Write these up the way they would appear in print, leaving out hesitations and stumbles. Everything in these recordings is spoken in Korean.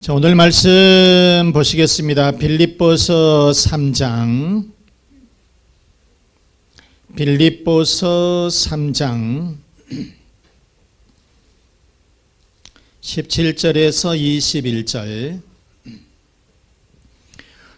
자, 오늘 말씀 보시겠습니다. 빌립보서 3장 17절에서 21절.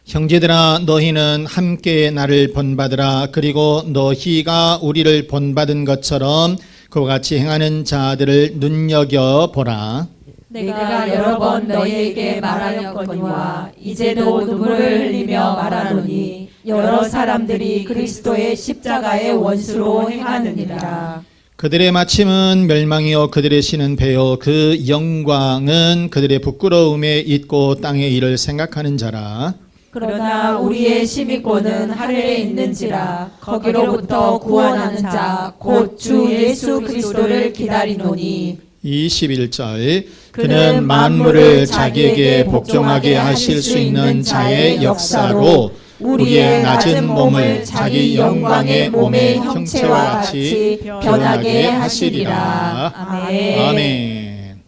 형제들아, 너희는 함께 나를 본받으라. 그리고 너희가 우리를 본받은 것처럼 그와 같이 행하는 자들을 눈여겨보라. 내가 여러 번 너희에게 말하였거니와 이제도 눈물을 흘리며 말하노니 여러 사람들이 그리스도의 십자가의 원수로 행하느니라. 그들의 마침은 멸망이요 그들의 신은 배요 그 영광은 그들의 부끄러움에 있고 땅의 일을 생각하는 자라. 그러나 우리의 시민권은 하늘에 있는지라 거기로부터 구원하는 자 곧 주 예수 그리스도를 기다리노니. 21절. 그는 만물을 자기에게 복종하게 하실 수 있는 자의 역사로 우리의 낮은 몸을 자기 영광의 몸의 형체와 같이 변하게 하시리라. 아멘. 아멘.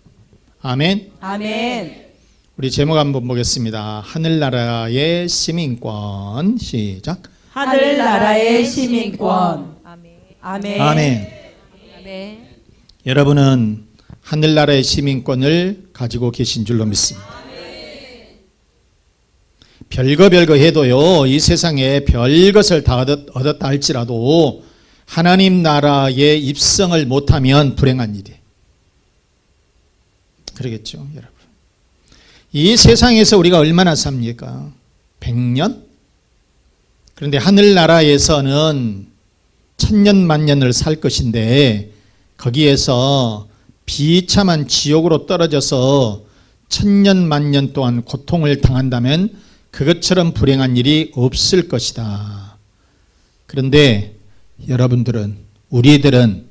아멘. 아멘. 우리 제목 한번 보겠습니다. 하늘나라의 시민권. 시작. 하늘나라의 시민권. 아멘. 아멘. 아멘. 여러분은 하늘나라의 시민권을 가지고 계신 줄로 믿습니다. 별거 해도요, 이 세상에 별것을 다 얻었다 할지라도 하나님 나라에 입성을 못하면 불행한 일이에요. 그러겠죠, 여러분. 이 세상에서 우리가 얼마나 삽니까? 100년? 그런데 하늘나라에서는 천년 만년을 살 것인데 거기에서 비참한 지옥으로 떨어져서 천년 만년 동안 고통을 당한다면 그것처럼 불행한 일이 없을 것이다. 그런데 여러분들은, 우리들은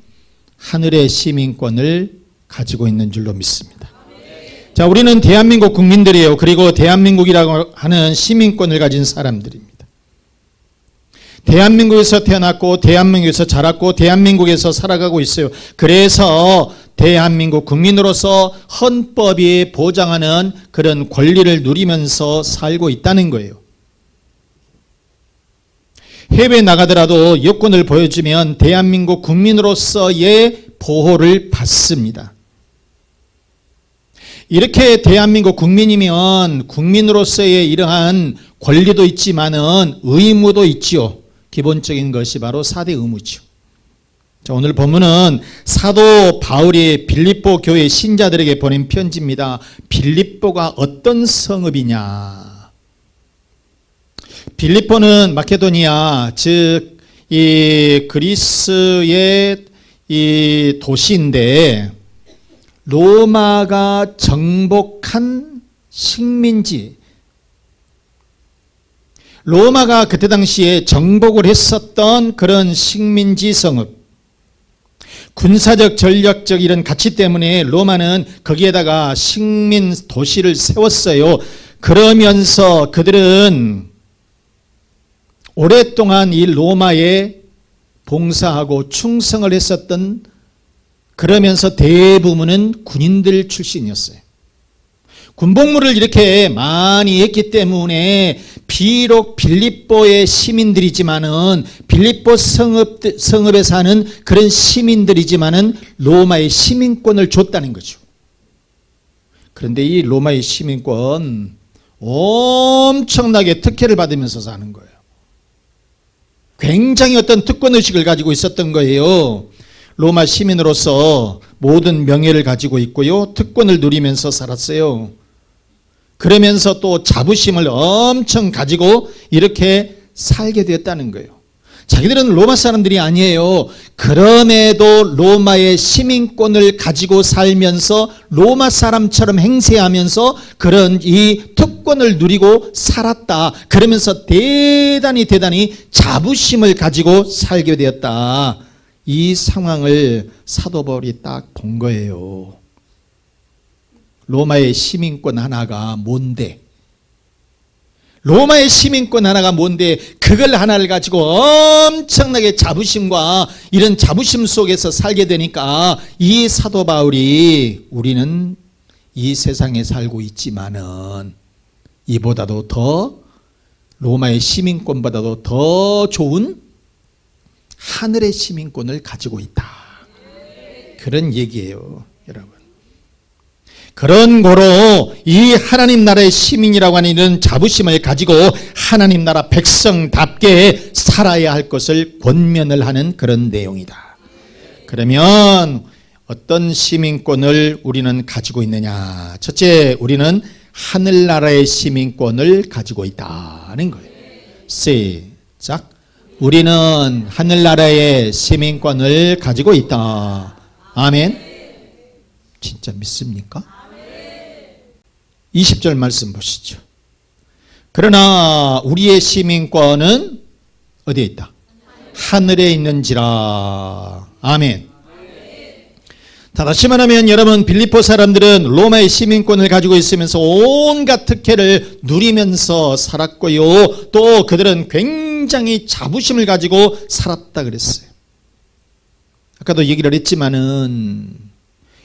하늘의 시민권을 가지고 있는 줄로 믿습니다. 자, 우리는 대한민국 국민들이에요. 그리고 대한민국이라고 하는 시민권을 가진 사람들입니다. 대한민국에서 태어났고 대한민국에서 자랐고 대한민국에서 살아가고 있어요. 그래서 대한민국 국민으로서 헌법이 보장하는 그런 권리를 누리면서 살고 있다는 거예요. 해외에 나가더라도 여권을 보여주면 대한민국 국민으로서의 보호를 받습니다. 이렇게 대한민국 국민이면 국민으로서의 이러한 권리도 있지만은 의무도 있지요. 기본적인 것이 바로 4대 의무죠. 자, 오늘 본문은 사도 바울이 빌립보 교회 신자들에게 보낸 편지입니다. 빌립보가 어떤 성읍이냐? 빌립보는 마케도니아, 즉 이 그리스의 이 도시인데 로마가 정복한 식민지, 로마가 그때 당시에 정복을 했었던 그런 식민지 성읍, 군사적 전략적 이런 가치 때문에 로마는 거기에다가 식민 도시를 세웠어요. 그러면서 그들은 오랫동안 이 로마에 봉사하고 충성을 했었던, 그러면서 대부분은 군인들 출신이었어요. 군복무를 이렇게 많이 했기 때문에 비록 빌립보의 시민들이지만은, 빌립보 성읍에 사는 그런 시민들이지만은 로마의 시민권을 줬다는 거죠. 그런데 이 로마의 시민권 엄청나게 특혜를 받으면서 사는 거예요. 굉장히 어떤 특권의식을 가지고 있었던 거예요. 로마 시민으로서 모든 명예를 가지고 있고요, 특권을 누리면서 살았어요. 그러면서 또 자부심을 엄청 가지고 이렇게 살게 되었다는 거예요. 자기들은 로마 사람들이 아니에요. 그럼에도 로마의 시민권을 가지고 살면서 로마 사람처럼 행세하면서 그런 이 특권을 누리고 살았다. 그러면서 대단히 자부심을 가지고 살게 되었다. 이 상황을 사도 바울이 딱 본 거예요. 로마의 시민권 하나가 뭔데? 로마의 시민권 하나가 뭔데? 그걸 하나를 가지고 엄청나게 자부심과 이런 자부심 속에서 살게 되니까 이 사도 바울이 우리는 이 세상에 살고 있지만은 이보다도 더 로마의 시민권보다도 더 좋은 하늘의 시민권을 가지고 있다. 그런 얘기예요, 여러분. 그런 거로 이 하나님 나라의 시민이라고 하는 이런 자부심을 가지고 하나님 나라 백성답게 살아야 할 것을 권면을 하는 그런 내용이다. 그러면 어떤 시민권을 우리는 가지고 있느냐? 첫째, 우리는 하늘나라의 시민권을 가지고 있다는 거예요. 시작. 우리는 하늘나라의 시민권을 가지고 있다. 아멘. 진짜 믿습니까? 20절 말씀 보시죠. 그러나 우리의 시민권은 어디에 있다? 하늘에 있는지라. 아멘. 다시 말하면 여러분, 빌립보 사람들은 로마의 시민권을 가지고 있으면서 온갖 특혜를 누리면서 살았고요. 또 그들은 굉장히 자부심을 가지고 살았다 그랬어요. 아까도 얘기를 했지만은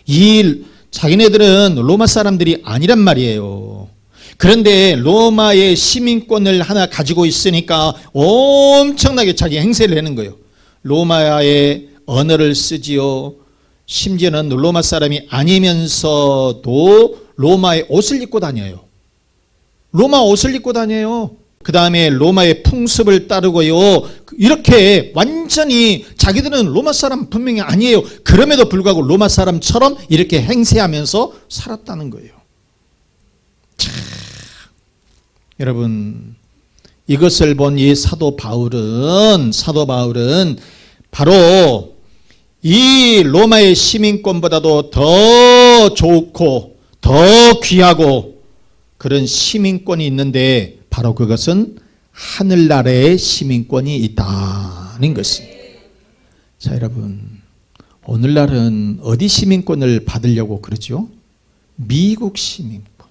이 자기네들은 로마 사람들이 아니란 말이에요. 그런데 로마의 시민권을 하나 가지고 있으니까 엄청나게 자기 행세를 하는 거예요. 로마의 언어를 쓰지요. 심지어는 로마 사람이 아니면서도 로마의 옷을 입고 다녀요. 로마 옷을 입고 다녀요. 그 다음에 로마의 풍습을 따르고요. 이렇게 완전히 자기들은 로마 사람 분명히 아니에요. 그럼에도 불구하고 로마 사람처럼 이렇게 행세하면서 살았다는 거예요. 참, 여러분, 이것을 본 이 사도 바울은 바로 이 로마의 시민권보다도 더 좋고 더 귀하고 그런 시민권이 있는데 바로 그것은 하늘나라의 시민권이 있다는 것입니다. 자, 여러분, 오늘날은 어디 시민권을 받으려고 그러죠? 미국 시민권.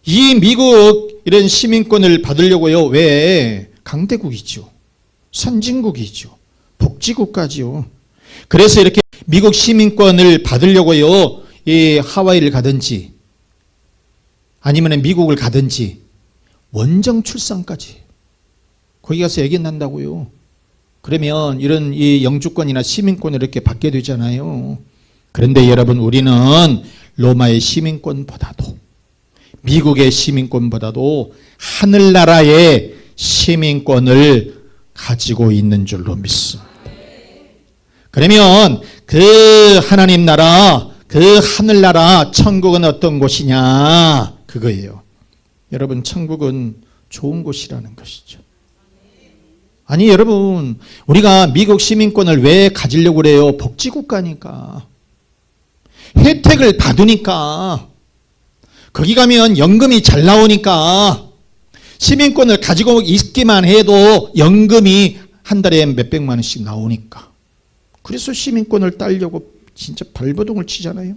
이 미국 이런 시민권을 받으려고요. 왜? 강대국이죠. 선진국이죠. 복지국가지요. 그래서 이렇게 미국 시민권을 받으려고요. 이 하와이를 가든지 아니면 미국을 가든지 원정 출산까지 거기 가서 애기 난다고요. 그러면 이런 이 영주권이나 시민권을 이렇게 받게 되잖아요. 그런데 여러분, 우리는 로마의 시민권보다도 미국의 시민권보다도 하늘나라의 시민권을 가지고 있는 줄로 믿습니다. 그러면 그 하나님 나라, 그 하늘나라 천국은 어떤 곳이냐? 그거예요. 여러분, 천국은 좋은 곳이라는 것이죠. 아니, 여러분, 우리가 미국 시민권을 왜 가지려고 그래요? 복지국가니까. 혜택을 받으니까. 거기 가면 연금이 잘 나오니까. 시민권을 가지고 있기만 해도 연금이 한 달에 몇백만 원씩 나오니까. 그래서 시민권을 따려고 진짜 발버둥을 치잖아요.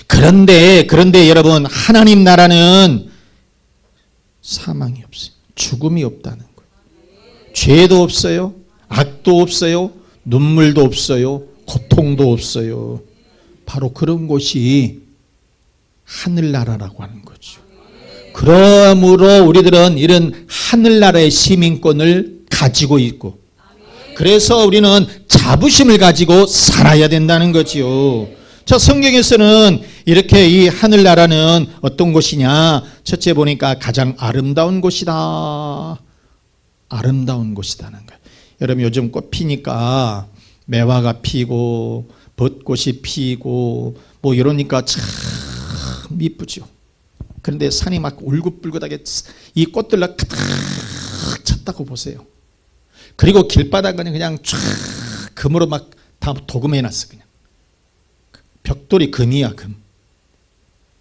그런데 여러분, 하나님 나라는 사망이 없어요. 죽음이 없다는 거예요. 죄도 없어요. 악도 없어요. 눈물도 없어요. 고통도 없어요. 바로 그런 곳이 하늘나라라고 하는 거죠. 그러므로 우리들은 이런 하늘나라의 시민권을 가지고 있고, 그래서 우리는 자부심을 가지고 살아야 된다는 거지요. 자, 성경에서는 이렇게 이 하늘나라는 어떤 곳이냐? 첫째 보니까 가장 아름다운 곳이다. 아름다운 곳이다는 거예요. 여러분, 요즘 꽃 피니까 매화가 피고 벚꽃이 피고 뭐 이러니까 참 이쁘죠. 그런데 산이 막 울긋불긋하게 이 꽃들로 가득 찼다고 보세요. 그리고 길바닥은 그냥 쫙 금으로 막 다 도금해놨어. 그냥 벽돌이 금이야, 금.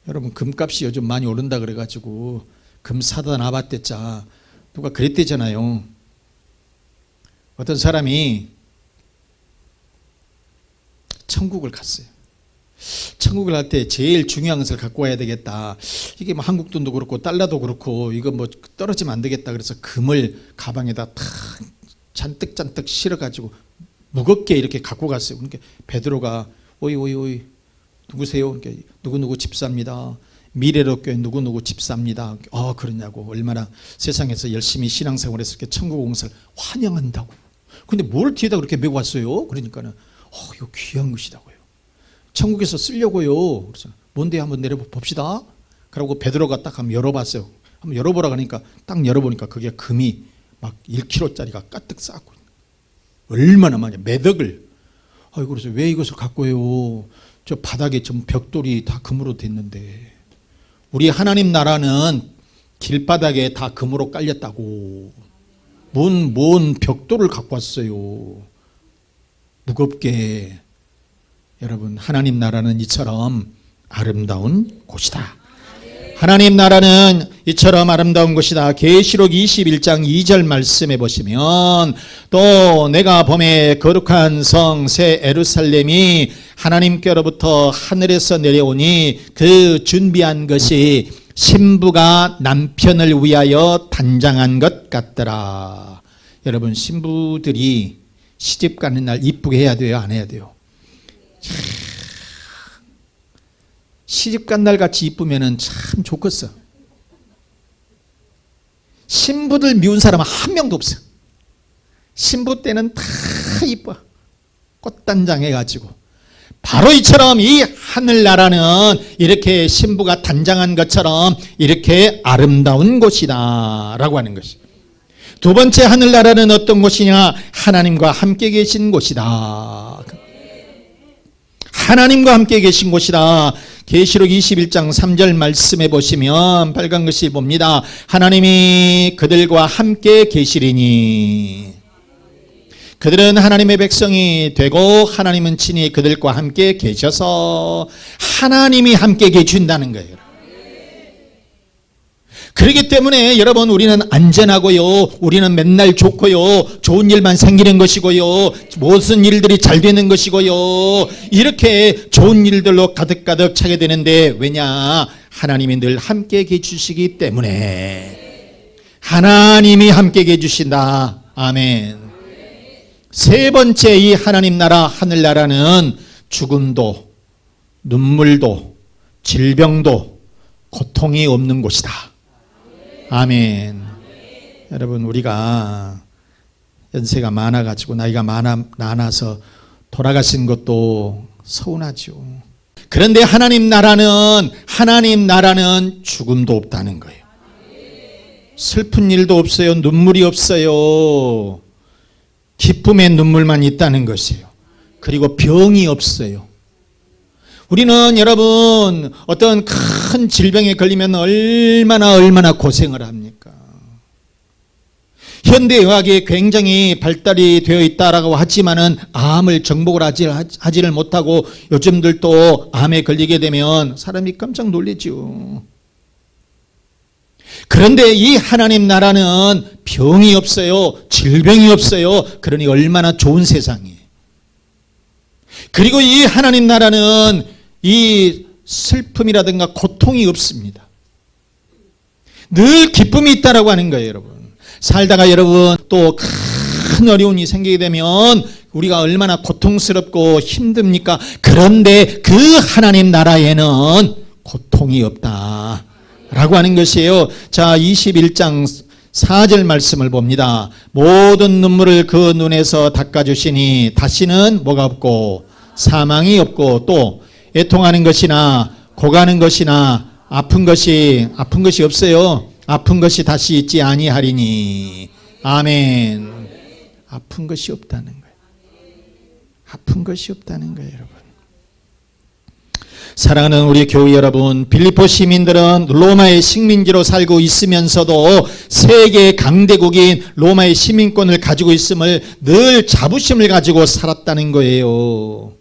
여러분, 금값이 요즘 많이 오른다 그래가지고 금 사다 놔봤댔자 누가 그랬대잖아요. 어떤 사람이 천국을 갔어요. 천국을 갈 때 제일 중요한 것을 갖고 와야 되겠다. 이게 뭐 한국 돈도 그렇고 달러도 그렇고 이거 뭐 떨어지면 안 되겠다. 그래서 금을 가방에다 탁 잔뜩 실어가지고 무겁게 이렇게 갖고 갔어요. 그러니까 베드로가 오이 누구세요? 그러니까 누구누구 집사입니다. 미래로 교회 누구누구 집사입니다. 그러냐고. 얼마나 세상에서 열심히 신앙생활해서 이렇게 천국공사를 환영한다고. 근데 뭘 뒤에다 그렇게 메고 왔어요? 그러니까는 이거 귀한 것이다고요. 천국에서 쓰려고요. 그래서 뭔데 한번 내려봅시다. 그러고 베드로가 딱 한번 열어봤어요. 한번 열어보라 그러니까 딱 열어보니까 그게 금이 막 1kg짜리가 가득 쌓고 얼마나 많이 매덕을. 그래서 왜 이것을 갖고 해요? 저 바닥에 좀 벽돌이 다 금으로 됐는데 우리 하나님 나라는 길바닥에 다 금으로 깔렸다고. 뭔 벽돌을 갖고 왔어요. 무겁게. 여러분, 하나님 나라는 이처럼 아름다운 곳이다. 하나님 나라는 이처럼 아름다운 곳이다. 계시록 21장 2절 말씀해 보시면 또 내가 봄에 거룩한 성 새 예루살렘이 하나님께로부터 하늘에서 내려오니 그 준비한 것이 신부가 남편을 위하여 단장한 것 같더라. 여러분, 신부들이 시집 가는 날 이쁘게 해야 돼요? 안 해야 돼요? 시집 간 날 같이 이쁘면 참 좋겠어. 신부들 미운 사람은 한 명도 없어. 신부 때는 다 이뻐. 꽃단장 해가지고. 바로 이처럼 이 하늘나라는 이렇게 신부가 단장한 것처럼 이렇게 아름다운 곳이다 라고 하는 것이. 두 번째 하늘나라는 어떤 곳이냐? 하나님과 함께 계신 곳이다. 하나님과 함께 계신 곳이다. 계시록 21장 3절 말씀해 보시면 빨간 글씨 봅니다. 하나님이 그들과 함께 계시리니 그들은 하나님의 백성이 되고 하나님은 친히 그들과 함께 계셔서 하나님이 함께 계신다는 거예요. 그렇기 때문에 여러분, 우리는 안전하고요, 우리는 맨날 좋고요, 좋은 일만 생기는 것이고요, 무슨 일들이 잘 되는 것이고요, 이렇게 좋은 일들로 가득가득 차게 되는데 왜냐? 하나님이 늘 함께 계시기 때문에. 하나님이 함께 계주신다. 아멘. 세 번째, 이 하나님 나라, 하늘나라는 죽음도 눈물도 질병도 고통이 없는 곳이다. 아멘. 여러분, 우리가 연세가 많아가지고 나이가 많아서 돌아가신 것도 서운하죠. 그런데 하나님 나라는 죽음도 없다는 거예요. 슬픈 일도 없어요. 눈물이 없어요. 기쁨의 눈물만 있다는 것이에요. 그리고 병이 없어요. 우리는 여러분, 어떤 큰 질병에 걸리면 얼마나 고생을 합니까? 현대의학이 굉장히 발달이 되어 있다라고 하지만은 암을 정복을 하지를 못하고 요즘들 또 암에 걸리게 되면 사람이 깜짝 놀라죠. 그런데 이 하나님 나라는 병이 없어요. 질병이 없어요. 그러니 얼마나 좋은 세상이에요. 그리고 이 하나님 나라는 이 슬픔이라든가 고통이 없습니다. 늘 기쁨이 있다라고 하는 거예요, 여러분. 살다가 여러분 또 큰 어려움이 생기게 되면 우리가 얼마나 고통스럽고 힘듭니까? 그런데 그 하나님 나라에는 고통이 없다라고 하는 것이에요. 자, 21장 4절 말씀을 봅니다. 모든 눈물을 그 눈에서 닦아주시니 다시는 뭐가 없고 사망이 없고 또 애통하는 것이나 고가는 것이나 아픈 것이 없어요. 아픈 것이 다시 있지 아니하리니. 아멘. 아픈 것이 없다는 거예요. 아픈 것이 없다는 거예요, 여러분. 사랑하는 우리 교회 여러분, 빌립보 시민들은 로마의 식민지로 살고 있으면서도 세계 강대국인 로마의 시민권을 가지고 있음을 늘 자부심을 가지고 살았다는 거예요.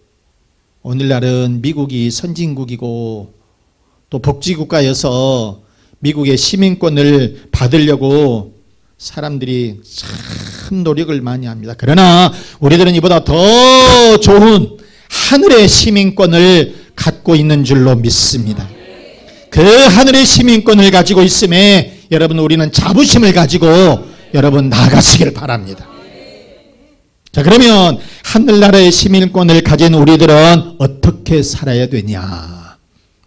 오늘날은 미국이 선진국이고 또 복지국가여서 미국의 시민권을 받으려고 사람들이 참 노력을 많이 합니다. 그러나 우리들은 이보다 더 좋은 하늘의 시민권을 갖고 있는 줄로 믿습니다. 그 하늘의 시민권을 가지고 있음에 여러분, 우리는 자부심을 가지고 여러분 나아가시길 바랍니다. 자, 그러면 하늘나라의 시민권을 가진 우리들은 어떻게 살아야 되냐?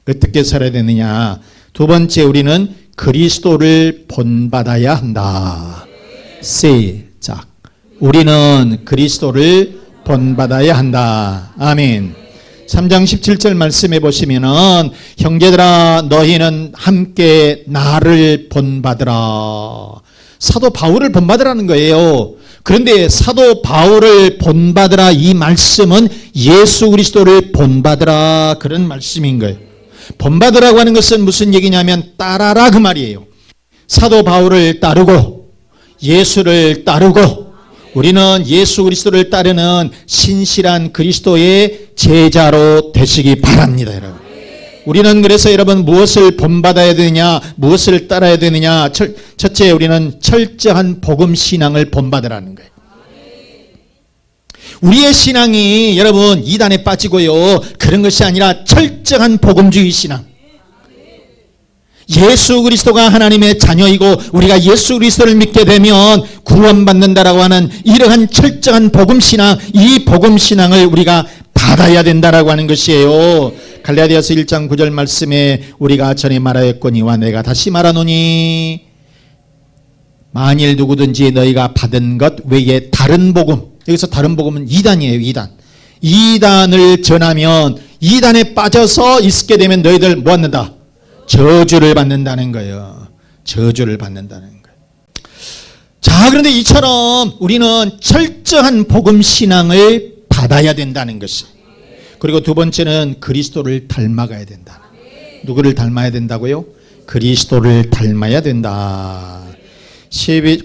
어떻게 살아야 되느냐? 두 번째, 우리는 그리스도를 본받아야 한다. 시작. 우리는 그리스도를 본받아야 한다. 아멘. 3장 17절 말씀해 보시면은 형제들아 너희는 함께 나를 본받으라. 사도 바울을 본받으라는 거예요. 그런데 사도 바울을 본받으라 이 말씀은 예수 그리스도를 본받으라 그런 말씀인 거예요. 본받으라고 하는 것은 무슨 얘기냐면 따라라 그 말이에요. 사도 바울을 따르고 예수를 따르고 우리는 예수 그리스도를 따르는 신실한 그리스도의 제자로 되시기 바랍니다, 여러분. 우리는 그래서 여러분 무엇을 본받아야 되느냐, 무엇을 따라야 되느냐. 첫째, 우리는 철저한 복음 신앙을 본받으라는 거예요. 우리의 신앙이 여러분 이단에 빠지고요, 그런 것이 아니라 철저한 복음주의 신앙. 예수 그리스도가 하나님의 자녀이고 우리가 예수 그리스도를 믿게 되면 구원받는다라고 하는 이러한 철저한 복음신앙, 이 복음신앙을 우리가 받아야 된다라고 하는 것이에요. 갈라디아서 1장 9절 말씀에 우리가 전에 말하였거니와 내가 다시 말하노니 만일 누구든지 너희가 받은 것 외에 다른 복음, 여기서 다른 복음은 이단이에요. 이단을 전하면 이단에 빠져서 있게 되면 너희들 뭐 받는다? 저주를 받는다는 거예요. 저주를 받는다는 거예요. 자, 그런데 이처럼 우리는 철저한 복음 신앙을 받아야 된다는 것이. 그리고 두 번째는 그리스도를 닮아가야 된다. 누구를 닮아야 된다고요? 그리스도를 닮아야 된다.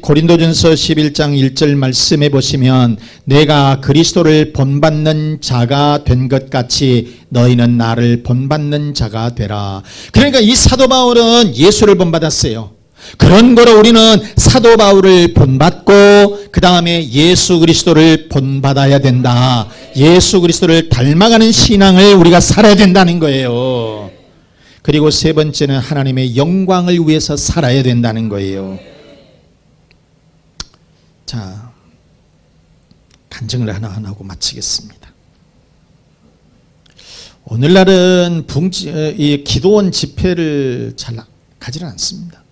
고린도전서 11장 1절 말씀해 보시면 내가 그리스도를 본받는 자가 된 것 같이 너희는 나를 본받는 자가 되라. 그러니까 이 사도 바울은 예수를 본받았어요. 그런 거로 우리는 사도 바울을 본받고 그 다음에 예수 그리스도를 본받아야 된다. 예수 그리스도를 닮아가는 신앙을 우리가 살아야 된다는 거예요. 그리고 세 번째는 하나님의 영광을 위해서 살아야 된다는 거예요. 자, 간증을 하나 하고 마치겠습니다. 오늘날은 이 기도원 집회를 잘 가지는 않습니다.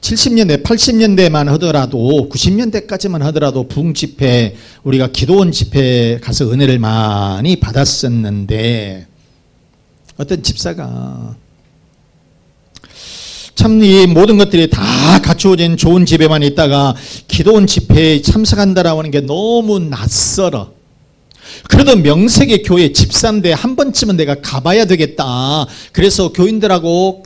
70년대, 80년대만 하더라도 90년대까지만 하더라도 부흥 집회, 우리가 기도원 집회 가서 은혜를 많이 받았었는데 어떤 집사가 참 이 모든 것들이 다 갖추어진 좋은 집에만 있다가 기도원 집회에 참석한다라고 하는 게 너무 낯설어. 그래도 명색의 교회 집사인데 한 번쯤은 내가 가봐야 되겠다. 그래서 교인들하고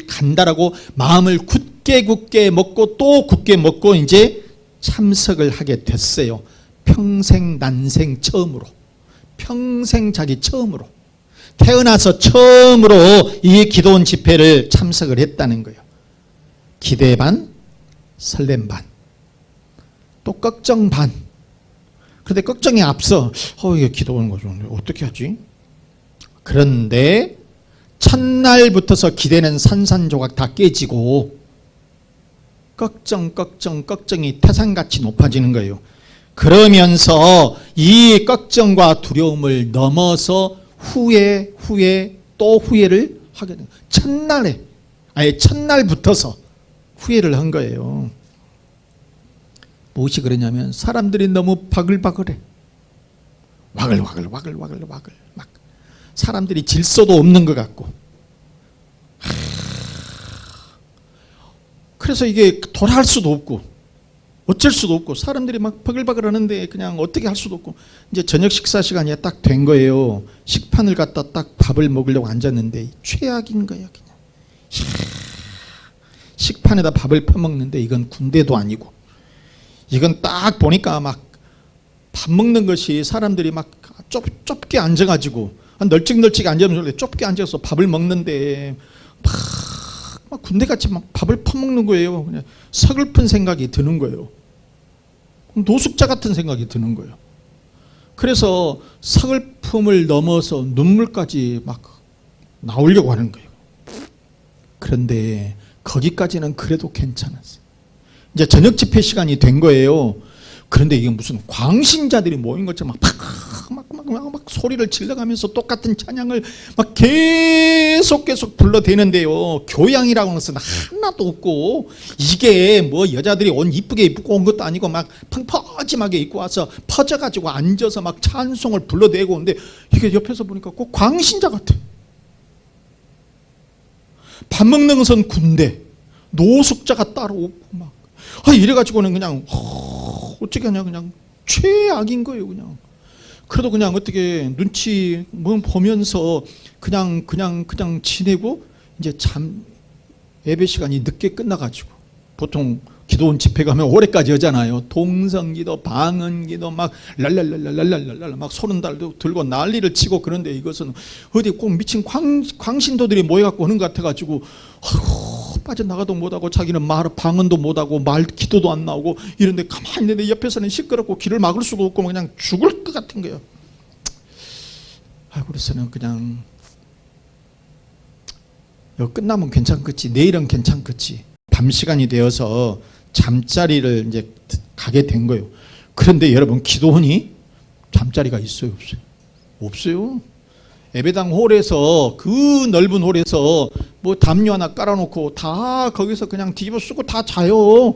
간다라고 마음을 굳게 먹고 또 굳게 먹고 이제 참석을 하게 됐어요. 평생 난생 처음으로. 평생 자기 처음으로. 태어나서 처음으로 이 기도원 집회를 참석을 했다는 거예요. 기대 반, 설렘 반, 또 걱정 반. 그런데 걱정이 앞서 이게 기도원 거죠. 어떻게 하지? 그런데 첫날부터서 기대는 산산조각 다 깨지고 걱정이 태산같이 높아지는 거예요. 그러면서 이 걱정과 두려움을 넘어서 후에 또 후회를 하게 돼요. 첫날부터서 후회를 한 거예요. 무엇이 그러냐면 사람들이 너무 바글바글해. 와글와글 막 사람들이 질서도 없는 것 같고. 그래서 이게 돌아할 수도 없고 어쩔 수도 없고 사람들이 막 바글바글 하는데 그냥 어떻게 할 수도 없고 이제 저녁 식사 시간이 딱 된 거예요. 식판을 갖다 딱 밥을 먹으려고 앉았는데 최악인 거예요. 그냥 식판에다 밥을 퍼먹는데 이건 군대도 아니고 이건 딱 보니까 막 밥 먹는 것이 사람들이 막 좁게 앉아가지고 널찍널찍 앉으면 좁게 앉아서 밥을 먹는데 막 군대같이 막 밥을 퍼먹는 거예요. 그냥 서글픈 생각이 드는 거예요. 노숙자 같은 생각이 드는 거예요. 그래서 서글픔을 넘어서 눈물까지 막 나오려고 하는 거예요. 그런데 거기까지는 그래도 괜찮았어요. 이제 저녁 집회 시간이 된 거예요. 그런데 이게 무슨 광신자들이 모인 것처럼 막 소리를 질러가면서 똑같은 찬양을 막 계속 불러대는데요. 교양이라고 하는 것은 하나도 없고, 이게 뭐 여자들이 옷 이쁘게 입고 온 것도 아니고 막 펑퍼짐하게 입고 와서 퍼져가지고 앉아서 막 찬송을 불러대고 오는데, 이게 옆에서 보니까 꼭 광신자 같아. 밥 먹는 것은 군대, 노숙자가 따로 없고 막 이래가지고는 그냥 어떻게 하냐, 그냥 최악인 거예요. 그냥 그래도 그냥 어떻게 눈치 뭐 보면서 그냥 지내고, 이제 예배 시간이 늦게 끝나가지고, 보통 기도원 집회 가면 오래까지 하잖아요. 동성기도, 방언기도 막 랄랄랄랄랄랄랄 막 소른달도 들고 난리를 치고. 그런데 이것은 어디 꼭 미친 광신도들이 모여갖고 하는 것 같아가지고, 빠져나가도 못하고, 자기는 방언도 못하고 말 기도도 안 나오고 이런데 가만히 있는데 옆에서는 시끄럽고 길을 막을 수가 없고 그냥 죽을 것 같은 거예요. 그래서는 그냥 이거 끝나면 괜찮겠지, 내일은 괜찮겠지. 밤 시간이 되어서 잠자리를 이제 가게 된 거예요. 그런데 여러분, 기도원이 잠자리가 있어요, 없어요? 없어요. 예배당 홀에서, 그 넓은 홀에서 뭐 담요 하나 깔아놓고 다 거기서 그냥 뒤집어 쓰고 다 자요.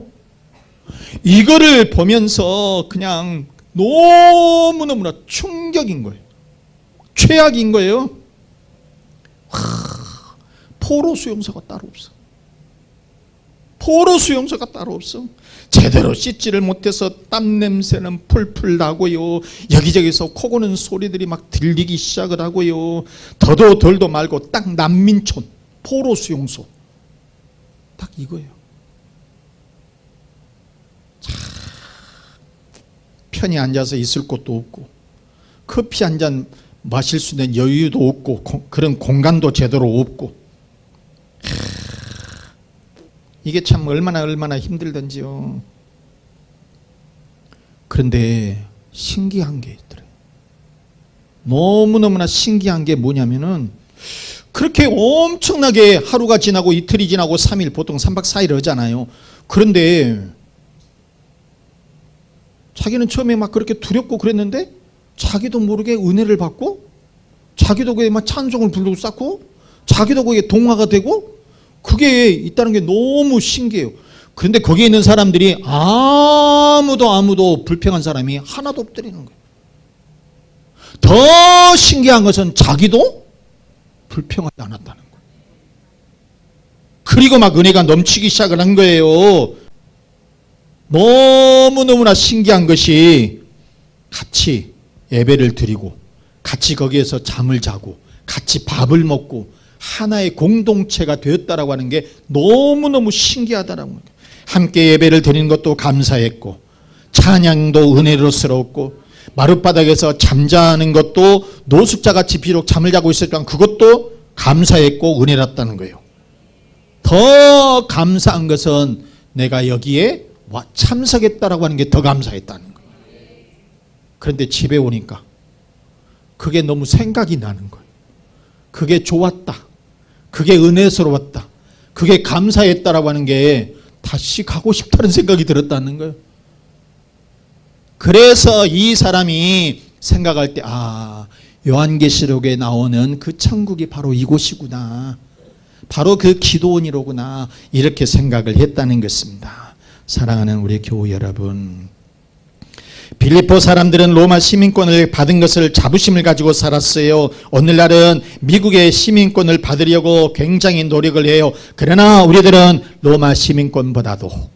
이거를 보면서 그냥 너무너무나 충격인 거예요. 최악인 거예요. 포로 수용소가 따로 없어. 포로 수용소가 따로 없어. 제대로 씻지를 못해서 땀 냄새는 풀풀 나고요. 여기저기서 코 고는 소리들이 막 들리기 시작을 하고요. 더도 덜도 말고 딱 난민촌, 포로 수용소, 딱 이거예요. 편히 앉아서 있을 곳도 없고, 커피 한 잔 마실 수 있는 여유도 없고, 그런 공간도 제대로 없고. 이게 참 얼마나 힘들던지요. 그런데 신기한 게 있더래요. 너무너무나 신기한 게 뭐냐면은, 그렇게 엄청나게 하루가 지나고 이틀이 지나고 3일, 보통 3박 4일 하잖아요. 그런데 자기는 처음에 막 그렇게 두렵고 그랬는데, 자기도 모르게 은혜를 받고, 자기도 그게 막 찬송을 부르고 쌓고, 자기도 그게 동화가 되고, 그게 있다는 게 너무 신기해요. 그런데 거기에 있는 사람들이 아무도 불평한 사람이 하나도 없더라는 거예요. 더 신기한 것은 자기도 불평하지 않았다는 거예요. 그리고 막 은혜가 넘치기 시작을 한 거예요. 너무너무나 신기한 것이, 같이 예배를 드리고, 같이 거기에서 잠을 자고, 같이 밥을 먹고, 하나의 공동체가 되었다라고 하는 게 너무너무 신기하다라고 합니다. 함께 예배를 드리는 것도 감사했고, 찬양도 은혜로스러웠고, 마룻바닥에서 잠자는 것도 노숙자같이 비록 잠을 자고 있었지만 그것도 감사했고 은혜랐다는 거예요. 더 감사한 것은 내가 여기에 참석했다라고 하는 게 더 감사했다는 거예요. 그런데 집에 오니까 그게 너무 생각이 나는 거예요. 그게 좋았다, 그게 은혜스러웠다, 그게 감사했다라고 하는 게 다시 가고 싶다는 생각이 들었다는 거예요. 그래서 이 사람이 생각할 때, 요한계시록에 나오는 그 천국이 바로 이곳이구나, 바로 그 기도원이로구나, 이렇게 생각을 했다는 것입니다. 사랑하는 우리 교우 여러분, 빌립보 사람들은 로마 시민권을 받은 것을 자부심을 가지고 살았어요. 오늘날은 미국의 시민권을 받으려고 굉장히 노력을 해요. 그러나 우리들은 로마 시민권보다도,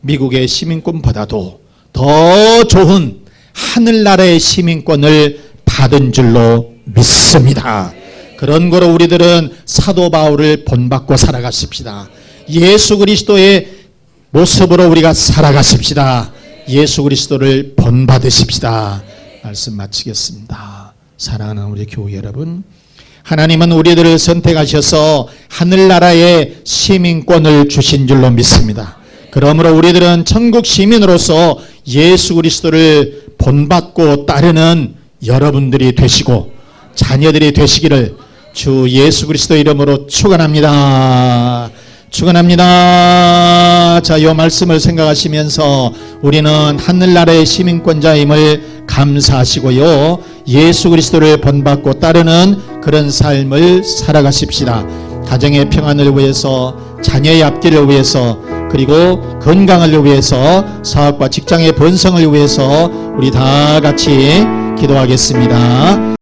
미국의 시민권보다도 더 좋은 하늘나라의 시민권을 받은 줄로 믿습니다. 그런 거로 우리들은 사도 바울을 본받고 살아갔습니다. 예수 그리스도의 모습으로 우리가 살아갔습니다. 예수 그리스도를 본받으십시다. 말씀 마치겠습니다. 사랑하는 우리 교우 여러분, 하나님은 우리들을 선택하셔서 하늘나라의 시민권을 주신 줄로 믿습니다. 그러므로 우리들은 천국 시민으로서 예수 그리스도를 본받고 따르는 여러분들이 되시고 자녀들이 되시기를 주 예수 그리스도 이름으로 축원합니다. 축원합니다. 자, 이 말씀을 생각하시면서 우리는 하늘나라의 시민권자임을 감사하시고요. 예수 그리스도를 본받고 따르는 그런 삶을 살아가십시다. 가정의 평안을 위해서, 자녀의 앞길을 위해서, 그리고 건강을 위해서, 사업과 직장의 번성을 위해서 우리 다 같이 기도하겠습니다.